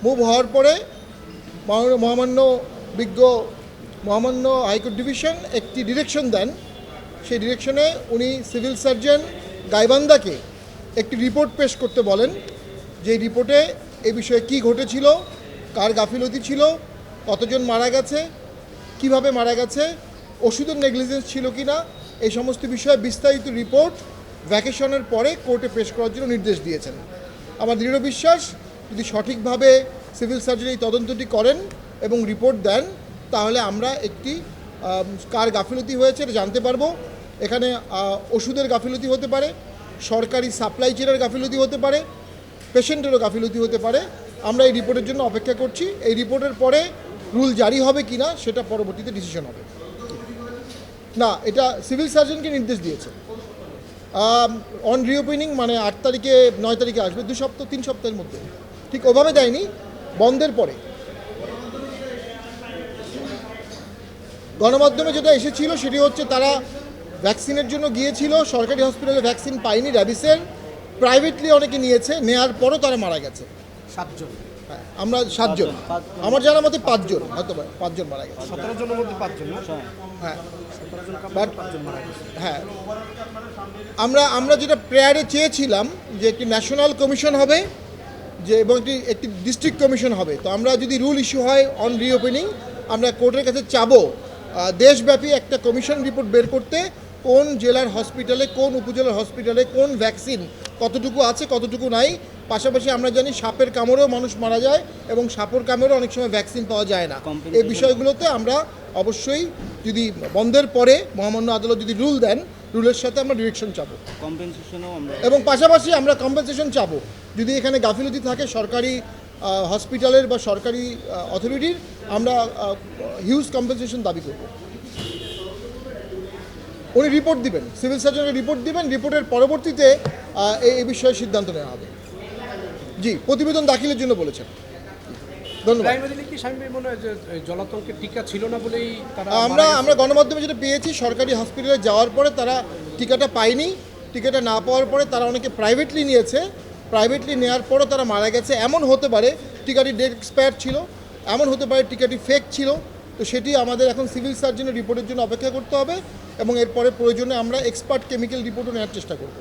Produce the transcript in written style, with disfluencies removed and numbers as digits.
Move হওয়ার পরে মহামান্য বিজ্ঞ মহামান্য হাইকোর্ট ডিভিশন একটি ডিরেকশন দেন। সেই ডিরেকশনে উনি সিভিল সার্জন গাইবান্ধাকে একটি রিপোর্ট পেশ করতে বলেন, যে রিপোর্টে এই বিষয়ে কী ঘটেছিল, কার গাফিলতি ছিল, কতজন মারা গেছে, কিভাবে মারা গেছে, ওষুধের নেগলিজেন্স ছিল কি না, এই সমস্ত বিষয়ে বিস্তারিত রিপোর্ট ভ্যাকেশনের পরে কোর্টে পেশ করার জন্য নির্দেশ দিয়েছেন। আমার দৃঢ় বিশ্বাস, যদি সঠিকভাবে সিভিল সার্জন এই তদন্তটি করেন এবং রিপোর্ট দেন, তাহলে আমরা একটি কার গাফিলতি হয়েছে এটা জানতে পারবো। এখানে ওষুধের গাফিলতি হতে পারে, সরকারি সাপ্লাই চেনের গাফিলতি হতে পারে, পেশেন্টেরও গাফিলতি হতে পারে। আমরা এই রিপোর্টের জন্য অপেক্ষা করছি। এই রিপোর্টের পরে রুল জারি হবে কি না সেটা পরবর্তীতে ডিসিশন হবে। না, এটা সিভিল সার্জনকে নির্দেশ দিয়েছে। অন রিওপেনিং মানে 8 তারিখে 9 তারিখে আসবে, 2 সপ্তাহ 3 সপ্তাহের মধ্যে। ঠিক ওভাবে দেয়নি, বন্ধের পরে। গণমাধ্যমে যেটা এসেছিল সেটি হচ্ছে তারা ভ্যাকসিনের জন্য গিয়েছিল, সরকারি হসপিটালে ভ্যাকসিন পায়নি র্যাবিসের, প্রাইভেটলি অনেকে নিয়েছে, নেওয়ার পরও তারা মারা গেছে 7 জন। হ্যাঁ, আমরা 7 জন, আমার জানার মতে 5 জন, হয়তো 5 জন মারা গেছে। 17 জনের মধ্যে 5 জন না? হ্যাঁ 17 জন বাট 5 জন মারা গেছে। হ্যাঁ, আমরা যেটা প্রেয়ারে চেয়েছিলাম যে একটি ন্যাশনাল কমিশন হবে, যে এবং একটি ডিস্ট্রিক্ট কমিশন হবে। তো আমরা যদি রুল ইস্যু হয় অন রিওপেনিং, আমরা কোর্টের কাছে চাবো দেশব্যাপী একটা কমিশন রিপোর্ট বের করতে, কোন জেলার হসপিটালে, কোন উপজেলার হসপিটালে কোন ভ্যাকসিন কতটুকু আছে কতটুকু নাই। পাশাপাশি আমরা জানি সাপের কামড়েও মানুষ মারা যায় এবং সাপের কামড়েও অনেক সময় ভ্যাকসিন পাওয়া যায় না। এই বিষয়গুলোতে আমরা অবশ্যই, যদি বন্ধের পরে মহামান্য আদালত যদি রুল দেন, রুলের সাথে আমরা ডিরেকশন চাবো, এবং পাশাপাশি আমরা কম্পেনসেশন চাবো। যদি এখানে গাফিলতি থাকে সরকারি হসপিটালের বা সরকারি অথরিটির, আমরা হিউজ কম্পেনসেশন দাবি করব। উনি রিপোর্ট দিবেন, সিভিল সার্জনকে রিপোর্ট দিবেন, রিপোর্টের পরবর্তীতে এই বিষয়ে সিদ্ধান্ত নেওয়া হবে। জি, প্রতিবেদন দাখিলের জন্য বলেছেন। ধন্যবাদ। কি স্বামী মনে হয় যে জলাতঙ্কের টিকা ছিল না বলেই তারা আমরা গণমাধ্যমে যেটা পেয়েছি, সরকারি হসপিটালে যাওয়ার পরে তারা টিকাটা পায়নি, টিকাটা না পাওয়ার পরে তারা অনেকে প্রাইভেটলি নিয়েছে, প্রাইভেটলি নেওয়ার পরও তারা মারা গেছে। এমন হতে পারে টিকাটি ডেট এক্সপায়ার ছিল, এমন হতে পারে টিকাটি ফেক ছিল। তো সেটি আমাদের এখন সিভিল সার্জনের রিপোর্টের জন্য অপেক্ষা করতে হবে, এবং এরপরে প্রয়োজনে আমরা এক্সপার্ট কেমিক্যাল রিপোর্টও নেওয়ার চেষ্টা করব।